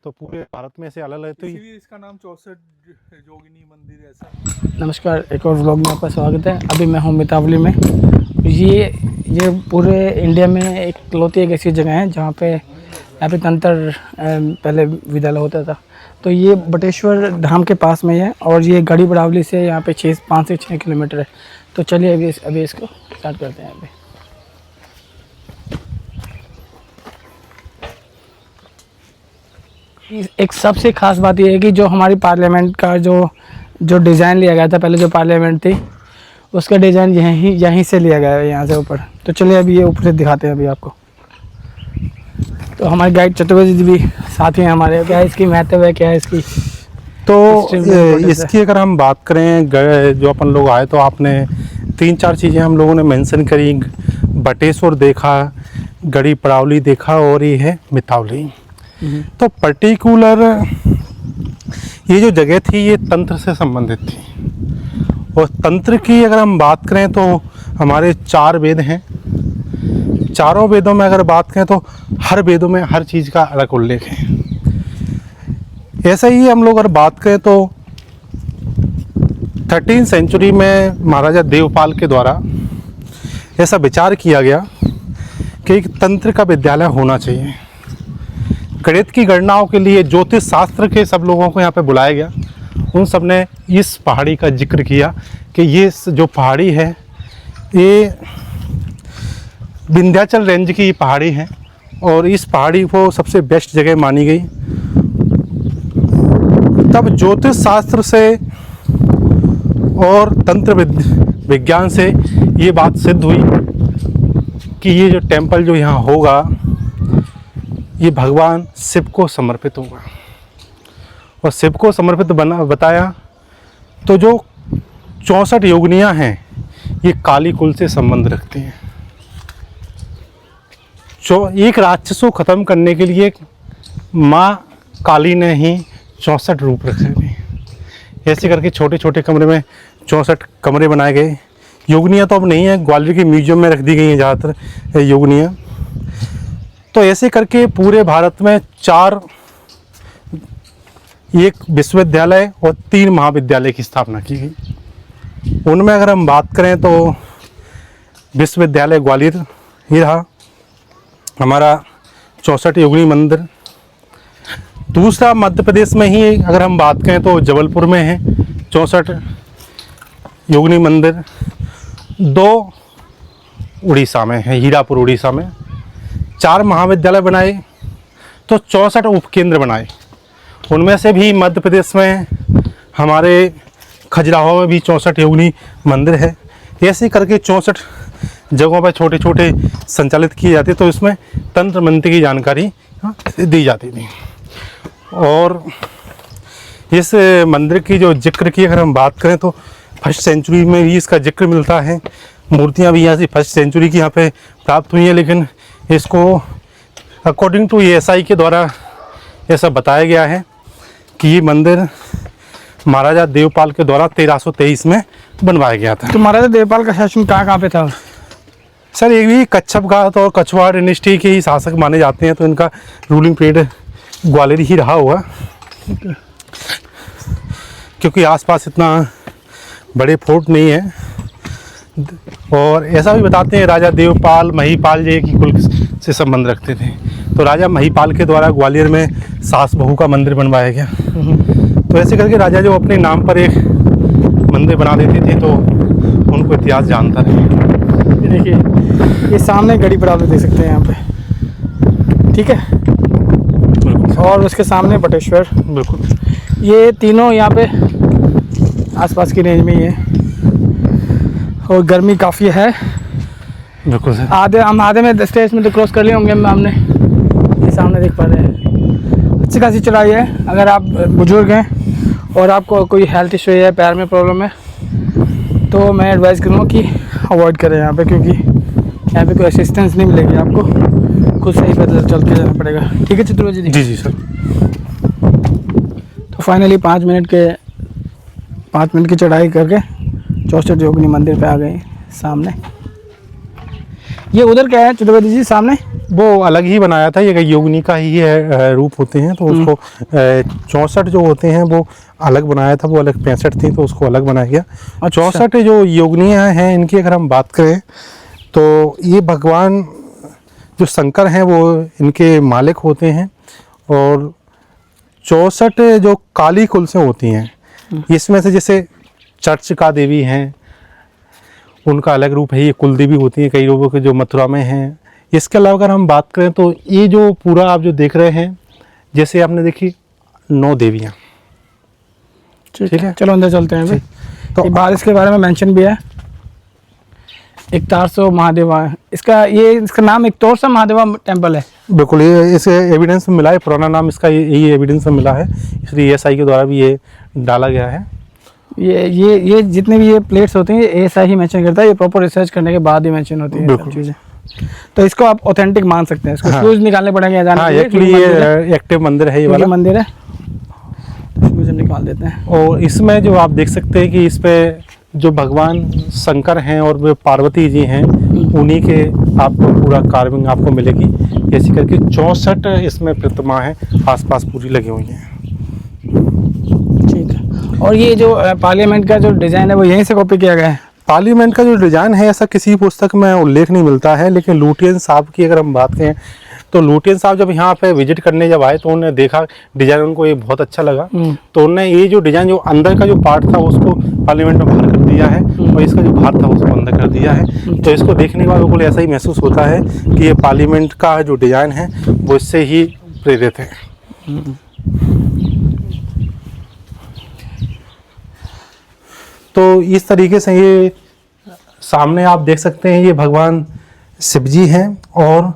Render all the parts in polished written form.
तो पूरे भारत में से अलग अलग तो इसीलिए इसका नाम 64 जोगिनी मंदिर ऐसा। नमस्कार, एक और व्लॉग में आपका स्वागत है। अभी मैं हूँ मितावली में। ये पूरे इंडिया में इकलौती एक ऐसी जगह है जहाँ पे यहाँ पे तंत्र पहले विद्यालय होता था। तो ये बटेश्वर धाम के पास में है और ये गढ़ी बड़ावली से यहाँ पे 5 से 6 किलोमीटर है। तो चलिए अभी इसको स्टार्ट करते हैं। अभी एक सबसे ख़ास बात ये है कि जो हमारी पार्लियामेंट का जो डिज़ाइन लिया गया था, पहले जो पार्लियामेंट थी उसका डिज़ाइन यहीं से लिया गया है, यहाँ से ऊपर। तो चलिए अभी ये ऊपर से दिखाते हैं अभी आपको। तो हमारे गाइड चतुर्वेदी जी भी साथ ही हैं हमारे। क्या है इसकी महत्व है, क्या है इसकी? तो इसकी अगर हम बात करें, जो अपन लोग आए तो आपने 3-4 चीज़ें हम लोगों ने मेंशन करी। बटेश्वर देखा, गढ़ी बड़ावली देखा और ये है मितावली। तो पर्टिकुलर ये जो जगह थी ये तंत्र से संबंधित थी। और तंत्र की अगर हम बात करें तो हमारे 4 वेद हैं। चारों वेदों में अगर बात करें तो हर वेदों में हर चीज़ का अलग उल्लेख है। ऐसा ही हम लोग अगर बात करें तो 13वीं सेंचुरी में महाराजा देवपाल के द्वारा ऐसा विचार किया गया कि एक तंत्र का विद्यालय होना चाहिए। गणित की गणनाओं के लिए ज्योतिष शास्त्र के सब लोगों को यहाँ पे बुलाया गया। उन सब ने इस पहाड़ी का जिक्र किया कि ये जो पहाड़ी है ये विंध्याचल रेंज की पहाड़ी है और इस पहाड़ी को सबसे बेस्ट जगह मानी गई। तब ज्योतिष शास्त्र से और तंत्र विज्ञान से ये बात सिद्ध हुई कि ये जो टेम्पल जो यहाँ होगा ये भगवान शिव को समर्पित होगा। और शिव को समर्पित बताया तो जो 64 योगिनियाँ हैं ये काली कुल से संबंध रखती हैं। जो एक राक्षस को ख़त्म करने के लिए माँ काली ने ही 64 रूप रखे थे। ऐसे करके छोटे छोटे कमरे में 64 कमरे बनाए गए। योगिनियाँ तो अब नहीं है, ग्वालियर के म्यूजियम में रख दी गई हैं ज़्यादातर योगिनियाँ। तो ऐसे करके पूरे भारत में 4 एक विश्वविद्यालय और 3 महाविद्यालय की स्थापना की गई। उनमें अगर हम बात करें तो विश्वविद्यालय ग्वालियर ही रहा हमारा 64 योगिनी मंदिर। दूसरा मध्य प्रदेश में ही अगर हम बात करें तो जबलपुर में है 64 योगिनी मंदिर। 2 उड़ीसा में है, हीरापुर उड़ीसा में। 4 महाविद्यालय बनाए तो 64 उपकेंद्र बनाए। उनमें से भी मध्य प्रदेश में हमारे खजुराहो में भी 64 योगिनी मंदिर है। ऐसे करके 64 जगहों पर छोटे छोटे संचालित किए जाते, तो इसमें तंत्र मंत्र की जानकारी दी जाती थी। और इस मंदिर की जो जिक्र की अगर हम बात करें तो 1st सेंचुरी में भी इसका जिक्र मिलता है। मूर्तियाँ भी यहाँ से 1st सेंचुरी की यहाँ पे प्राप्त हुई हैं, लेकिन इसको अकॉर्डिंग टू ESI के द्वारा ऐसा बताया गया है कि ये मंदिर महाराजा देवपाल के द्वारा 1323 में बनवाया गया था। तो महाराजा देवपाल का शासन कहाँ पे था? सर ये भी कच्छपघाट और कछवाड़ डिनेस्टी के ही शासक माने जाते हैं, तो इनका रूलिंग पीरियड ग्वालियर ही रहा होगा। क्योंकि आसपास इतना बड़े फोर्ट नहीं है। और ऐसा भी बताते हैं राजा देवपाल महिपाल जी की कुल से संबंध रखते थे। तो राजा महिपाल के द्वारा ग्वालियर में सास बहू का मंदिर बनवाया गया। तो ऐसे करके राजा जो अपने नाम पर एक मंदिर बना देते थे तो उनको इतिहास जानता रहे। देखिए ये सामने गढ़ी बड़ावली देख सकते हैं यहाँ पे, ठीक है। और उसके सामने बटेश्वर। बिल्कुल, ये तीनों यहाँ पे आसपास की रेंज में ही है और गर्मी काफ़ी है। बिल्कुल सर। हम आधे में स्टेज में तो क्रॉस कर लिए होंगे हमने। ये सामने देख पा रहे हैं, अच्छी खासी चढ़ाई है। अगर आप बुजुर्ग हैं और आपको कोई हेल्थ इशू है, पैर में प्रॉब्लम है, तो मैं एडवाइस करूँगा कि अवॉइड करें यहाँ पे, क्योंकि यहाँ पे कोई असिस्टेंस नहीं मिलेगी आपको, खुद से ही पैदल चल के जाना पड़ेगा। ठीक है चतुर्वेदी जी? जी जी सर। तो फाइनली 5 मिनट की चढ़ाई करके 64 योगिनी मंदिर पे आ गए सामने। ये उधर क्या है चतुर्वेदी जी सामने? वो अलग ही बनाया था, ये योगिनी का ही रूप होते हैं, तो उसको 64 जो होते हैं वो अलग बनाया था, वो अलग 65 थी तो उसको अलग बनाया गया। 64 जो योगिनियाँ हैं इनकी अगर हम बात करें तो ये भगवान जो शंकर हैं वो इनके मालिक होते हैं, और 64 जो काली कुल से होती हैं, इसमें से जैसे चर्च का देवी हैं उनका अलग रूप है, ये कुल देवी होती हैं कई लोगों के जो मथुरा में हैं। इसके अलावा अगर हम बात करें तो ये जो पूरा आप जो देख रहे हैं, जैसे आपने देखी 9 देवियाँ, ठीक है। चलो अंदर चलते हैं अभी। तो बाहर इसके बारे में मेंशन भी है, एक 400 महादेवा है इसका नाम, एक तोरसा महादेवा टेम्पल है। बिल्कुल, ये इसे एविडेंस में मिला है, पुराना नाम इसका यही एविडेंस में मिला है, इसलिए एएसआई के द्वारा भी ये डाला गया है। ये जितने भी ये प्लेट्स होते हैं एएसआई ही मेंशन करता है, ये प्रॉपर रिसर्च करने के बाद ही मेंशन होती है सब चीज़ें। तो इसको आप ऑथेंटिक मान सकते हैं, इसको शूज निकालने पड़ेंगे। हाँ, एक्चुअली ये एक्टिव मंदिर है, ये वाला मंदिर है, शूज हम निकाल देते हैं। और इसमें जो आप देख सकते हैं कि इस पे जो भगवान शंकर हैं और वे पार्वती जी हैं, उन्हीं के आपको पूरा कार्विंग आपको मिलेगी। ऐसी करके 64 इसमें प्रतिमा है, आसपास पूरी लगी हुई हैं। ठीक है। और ये जो पार्लियामेंट का जो डिज़ाइन है वो यहीं से कॉपी किया गया है? पार्लियामेंट का जो डिज़ाइन है ऐसा किसी पुस्तक में उल्लेख नहीं मिलता है, लेकिन लुटियन साहब की अगर हम बात करें तो लुटियन साहब जब यहाँ पे विजिट करने जब आए तो उन्होंने देखा डिज़ाइन, उनको ये बहुत अच्छा लगा, तो उन्होंने ये जो डिज़ाइन जो अंदर का जो पार्ट था उसको पार्लियामेंट में बाहर कर दिया है, और इसका जो बाहर था उसको अंदर कर दिया है। तो इसको देखने के बाद बिल्कुल ऐसा ही महसूस होता है कि ये पार्लियामेंट का जो डिज़ाइन है वो इससे ही प्रेरित है। तो इस तरीके से ये सामने आप देख सकते हैं, ये भगवान शिव जी हैं, और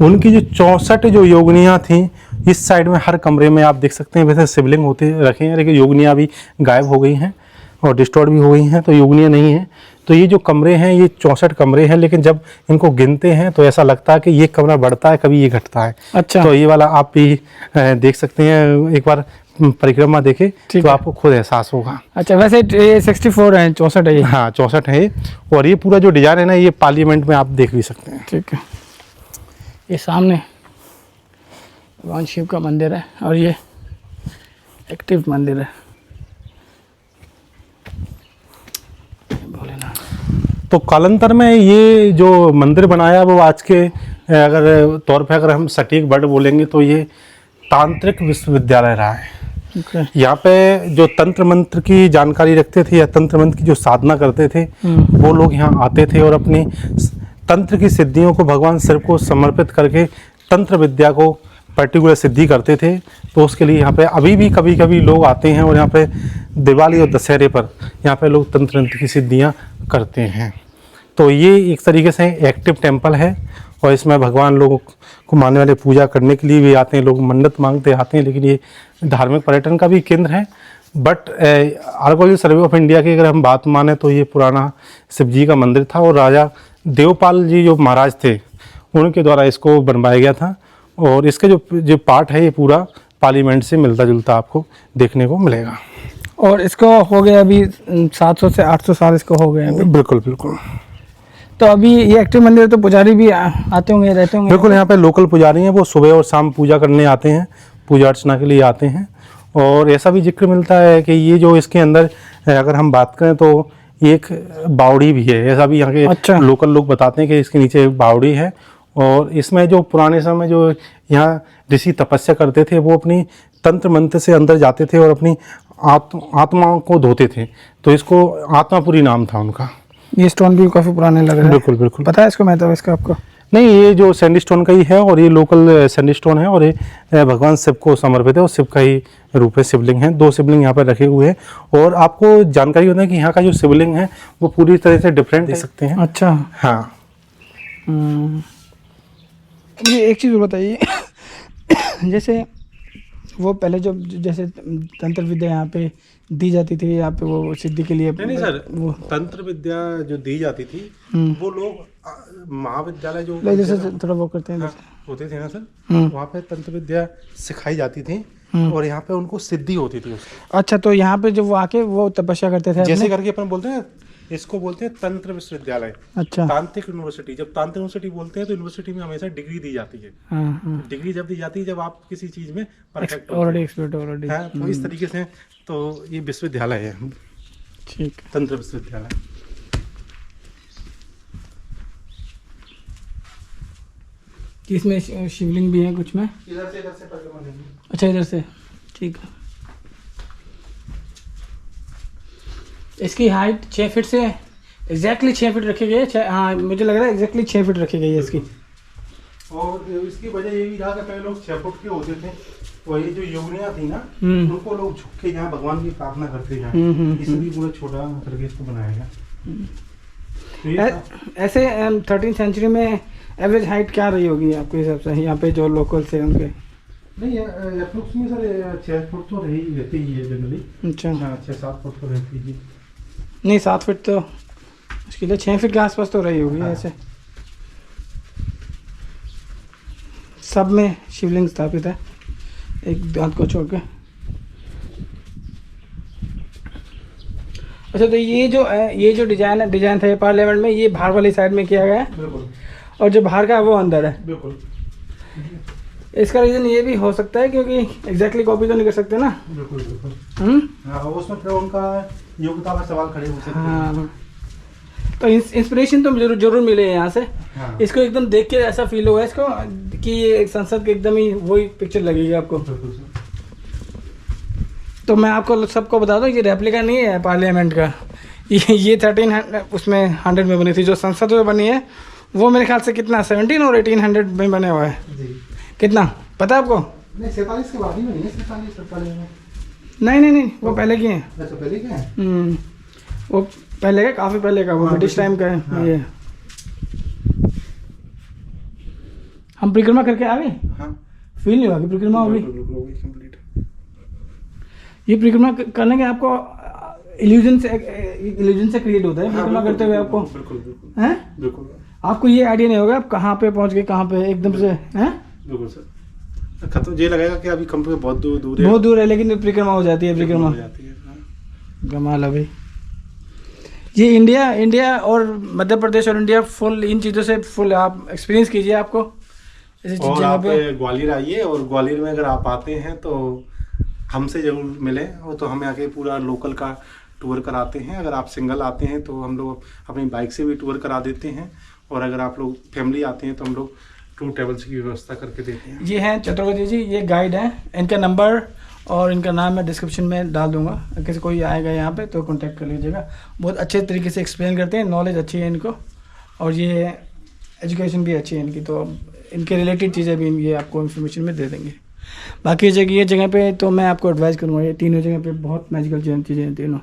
उनकी जो 64 जो योगिनियाँ थीं इस साइड में हर कमरे में आप देख सकते हैं। वैसे शिवलिंग होते रखे हैं, लेकिन योगिनियाँ भी गायब हो गई हैं और डिस्टॉर्ट भी हो गई हैं, तो योगिनियाँ नहीं हैं। तो ये जो कमरे हैं ये 64 कमरे हैं, लेकिन जब इनको गिनते हैं तो ऐसा लगता है कि ये कमरा बढ़ता है, कभी ये घटता है। अच्छा। तो ये वाला आप भी देख सकते हैं, एक बार परिक्रमा देखे तो आपको खुद एहसास होगा। अच्छा, वैसे ये 64 है, 64 है ये? हाँ, 64 है। और ये पूरा जो डिज़ाइन है ना, ये पार्लियामेंट में आप देख भी सकते हैं। ठीक है। ये सामने भगवान शिव का मंदिर है, और ये एक्टिव मंदिर है भोलेनाथ। तो कालांतर में ये जो मंदिर बनाया वो आज के अगर तौर पे अगर हम सटीक वर्ड बोलेंगे तो ये तांत्रिक विश्वविद्यालय रहा है। यहाँ पे जो तंत्र मंत्र की जानकारी रखते थे या तंत्र मंत्र की जो साधना करते थे वो लोग यहाँ आते थे और अपनी तंत्र की सिद्धियों को भगवान शिव को समर्पित करके तंत्र विद्या को पर्टिकुलर सिद्धि करते थे। तो उसके लिए यहाँ पे अभी भी कभी कभी लोग आते हैं, और यहाँ पे दिवाली और दशहरे पर यहाँ पे लोग तंत्र मंत्र की सिद्धियाँ करते हैं। तो ये एक तरीके से एक्टिव टेम्पल है, और इसमें भगवान लोगों को मानने वाले पूजा करने के लिए भी आते हैं, लोग मन्नत मांगते आते हैं। लेकिन ये धार्मिक पर्यटन का भी केंद्र है। But archaeological survey of India की अगर हम बात माने तो ये पुराना शिव जी का मंदिर था, और राजा देवपाल जी जो महाराज थे उनके द्वारा इसको बनवाया गया था। और इसके जो पार्ट है ये पूरा पार्लियामेंट से मिलता जुलता आपको देखने को मिलेगा। और इसको हो गया अभी 700 से 800 साल इसको हो गए अभी। बिल्कुल बिल्कुल। तो अभी ये एक्टिव मंदिर, तो पुजारी भी आते होंगे, रहते होंगे? बिल्कुल, यहाँ पे लोकल पुजारी हैं, वो सुबह और शाम पूजा करने आते हैं, पूजा अर्चना के लिए आते हैं। और ऐसा भी जिक्र मिलता है कि ये जो इसके अंदर अगर हम बात करें तो एक बावड़ी भी है, ऐसा भी यहाँ के अच्छा। लोकल लोग बताते हैं कि इसके नीचे एक बावड़ी है। और इसमें जो पुराने समय जो यहाँ ऋषि तपस्या करते थे वो अपनी तंत्र मंत्र से अंदर जाते थे और अपनी आत्माओं को धोते थे, तो इसको आत्मापुरी नाम था उनका। ये स्टोन भी काफ़ी पुराने लग रहे हैं। बिल्कुल बिल्कुल। पता है इसको महत्व इसका आपको? नहीं, ये जो सैंडस्टोन का ही है, और ये लोकल सैंडस्टोन है, और ये भगवान शिव को समर्पित है, और शिव का ही रूप है। शिवलिंग है, 2 शिवलिंग यहाँ पर रखे हुए हैं। और आपको जानकारी होता है कि यहाँ का जो शिवलिंग है वो पूरी तरह से डिफरेंट देख सकते हैं। अच्छा। हाँ। मुझे एक चीज़ बताइए जैसे वो पहले जो जैसे तंत्र विद्या यहाँ पे दी जाती थी, यहाँ पे वो सिद्धि के लिए? नहीं सर, वो तंत्र विद्या जो दी जाती थी वो लोग महाविद्यालय जो जैसे थोड़ा वो करते हैं होते थे ना सर, वहाँ पे तंत्र विद्या सिखाई जाती थी, और यहाँ पे उनको सिद्धि होती थी उसकी। अच्छा, तो यहाँ पे जब वो आके वो तपस्या करते थे जैसे करके अपन बोलते हैं इसको बोलते हैं तंत्र विश्वविद्यालय, अच्छा। तांत्रिक यूनिवर्सिटी। जब तांत्रिक यूनिवर्सिटी बोलते हैं तो यूनिवर्सिटी में हमेशा डिग्री दी जाती है। हाँ हाँ, डिग्री जब दी जाती है जब आप किसी चीज में परफेक्ट ऑलरेडी एक्सपर्ट ऑलरेडी। है, तो इस तरीके से तो ये विश्वविद्यालय है, ठीक। तंत्र विश्वविद्यालय। इसमें शिवलिंग भी है कुछ में। इधर से परिक्रमा देंगे। अच्छा, इधर से, ठीक है। इसकी हाइट 6 फीट से एग्जैक्टली 6 फीट रखी गई है। हाँ, मुझे लग रहा है एग्जैक्टली 6 फीट रखी गई है इसकी। और इसकी वजह ये भी रहा कि पहले लोग 6 फुट के होते थे, वही जो योगिनियाँ थी ना, उनको लोग झुक के यहाँ भगवान की प्रार्थना करते हैं, इसलिए पूरा छोटा करके इसको बनाया गया। तो ऐसे 13th सेंचुरी में एवरेज हाइट क्या रही होगी आपके हिसाब से, यहाँ पे जो लोकल्स हैं उनके? नहीं, अप्रोक्स में सर 6 फुट तो रहती ही है जनरली। अच्छा, हाँ, 6-7 फुट तो रहती ही। नहीं 7 फीट तो मुश्किल है, 6 फीट के आसपास तो रही होगी। ऐसे सब में शिवलिंग स्थापित है, एक दांत को छोड़ के। अच्छा, तो ये जो डिजाइन था ये पार्लियामेंट में, ये बाहर वाली साइड में किया गया है, बिल्कुल। और जो बाहर का है वो अंदर है। बिल्कुल। इसका रीज़न ये भी हो सकता है क्योंकि एग्जैक्टली कॉपी तो नहीं कर सकते ना। बिल्कुल बिल्कुल। हाँ, उसमें फिर उनका योग्यता पर सवाल खड़े हो सकते हैं। हाँ, तो इंस्पिरेशन तो जरूर मिले यहाँ से। हाँ। इसको एकदम देख के ऐसा फील होगा इसको कि ये संसद के एकदम ही वही पिक्चर लगेगी आपको। बिल्कुल सर। तो मैं आपको सबको बता दूं, ये रेप्लिका नहीं है पार्लियामेंट का। ये 1300 उसमें 100 में बनी थी। जो संसद में बनी है वो मेरे ख्याल से कितना 17 और 1800 में बने हुआ है। जी। कितना पता है आपको? नहीं, 47 के बाद ही नहीं है, 47 में। नहीं, वो पहले की है। अच्छा, पहले क्या है? वो पहले का, काफ़ी पहले का, वो ब्रिटिश टाइम का है। हाँ। ये हम परिक्रमा करके आ गए, हाँ, फील नहीं हुआ कि परिक्रमा होगी। कंप्लीट। ये परिक्रमा करने के आपको इल्यूजन से क्रिएट होता है परिक्रमा करते हुए आपको। बिल्कुल बिल्कुल। हैं? बिल्कुल। आपको ये आइडिया नहीं होगा आप कहाँ पे पहुँच गए, कहाँ पे एकदम से। हैं? बिल्कुल सर। खत्म ये लगेगा कि अभी कंप्यूटर बहुत दूर है। बहुत दूर है, लेकिन परिक्रमा हो जाती है। परिक्रमा हो जाती है। हाँ। कमाल है भाई। ये इंडिया और मध्य प्रदेश और इंडिया फुल इन चीज़ों से फुल आप एक्सपीरियंस कीजिए आपको ऐसी और जगह आप पे। ग्वालियर आइए, और ग्वालियर में अगर आप आते हैं तो हमसे ज़रूर मिलें, और तो हमें आके पूरा लोकल का टूर कराते हैं। अगर आप सिंगल आते हैं तो हम लोग अपनी बाइक से भी टूर करा देते हैं, और अगर आप लोग फैमिली आते हैं तो हम लोग टूर ट्रेवल्स की व्यवस्था करके देते हैं। ये हैं चतुर्वेदी जी, ये गाइड हैं। इनका नंबर और इनका नाम मैं डिस्क्रिप्शन में डाल दूंगा, किसी कोई आएगा यहाँ पे तो कांटेक्ट कर लीजिएगा। बहुत अच्छे तरीके से एक्सप्लेन करते हैं, नॉलेज अच्छी है इनको, और ये एजुकेशन भी अच्छी है इनकी, तो इनके रिलेटेड चीज़ें भी ये आपको इन्फॉर्मेशन में दे देंगे। बाकी ये जगह पे तो मैं आपको एडवाइस करूँगा, ये तीनों जगह पे बहुत मैजिकल चीज़ें हैं तीनों।